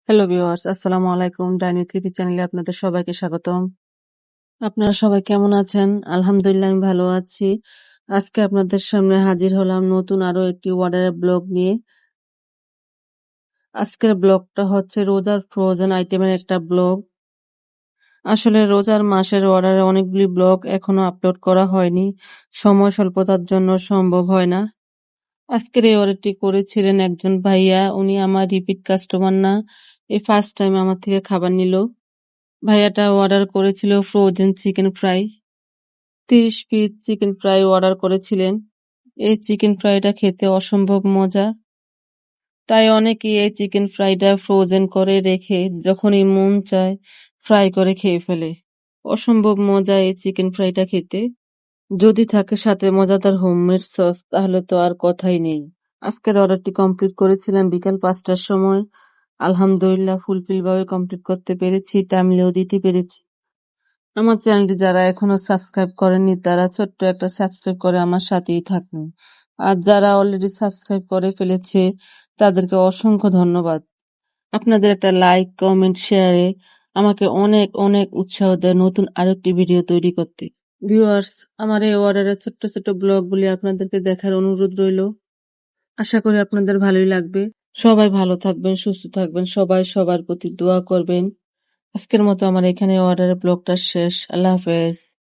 Hello viewers, আসসালামু আলাইকুম। ডাইনি টিভি চ্যানেলে আপনাদের সবাইকে স্বাগতম। আপনারা সবাই কেমন আছেন? আলহামদুলিল্লাহ আমি ভালো আছি। আজকে আপনাদের সামনে হাজির হলাম নতুন আরো একটি অর্ডারের ব্লগ নিয়ে। আজকের ব্লগটা হচ্ছে রোজার ফ্রোজেন আইটেমের একটা ব্লগ। আসলে রোজার মাসের অর্ডারে অনেকগুলি ব্লগ এখনো আপলোড করা হয়নি, সময় স্বল্পতার জন্য সম্ভব হয় না। আজকের এই অর্ডারটি করেছিলেন একজন ভাইয়া, উনি আমার রিপিট কাস্টমার না, এই ফার্স্ট টাইম আমার থেকে খাবার নিল। ভাইয়াটা অর্ডার করেছিল frozen chicken fry. ৩০ piece chicken fry order করেছিলেন। এই চিকেন ফ্রাইটা খেতে অসম্ভব মজা। তাই অনেকেই এই চিকেন ফ্রাইটা ফ্রোজেন করে রেখে যখনই মন চায় ফ্রাই করে খেয়ে ফেলে। অসম্ভব মজা এই চিকেন ফ্রাইটা খেতে। যদি থাকে সাথে মজাদার হোমমেড সস তাহলে তো আর কথাই নেই। আজকের অর্ডারটি কমপ্লিট করেছিলাম বিকাল ৫টার সময়। আলহামদুলিল্লাহ ফুলফিল ভাবে কমপ্লিট করতে পেরেছি, টাইমলিও দিতে পেরেছি। আমার চ্যানেলটি যারা এখনো সাবস্ক্রাইব করেননি তারা ছোট্ট একটা সাবস্ক্রাইব করে আমার সাথেই থাকুন। আর যারা অলরেডি সাবস্ক্রাইব করে ফেলেছে তাদেরকে অসংখ্য ধন্যবাদ। আপনাদের একটা লাইক, কমেন্ট, শেয়ারে আমাকে অনেক অনেক উৎসাহ দেয় নতুন আরেকটি ভিডিও তৈরি করতে। ভিউয়ার্স, আমার এই অর্ডারের ছোট্ট ছোট্ট ব্লগগুলি আপনাদেরকে দেখার অনুরোধ রইল। আশা করি আপনাদের ভালোই লাগবে। সবাই ভালো থাকবেন, সুস্থ থাকবেন, সবাই সবার প্রতি দোয়া করবেন। আজকের মতো আমার এখানে অর্ডারের ব্লগটা শেষ। আল্লাহ হাফেজ।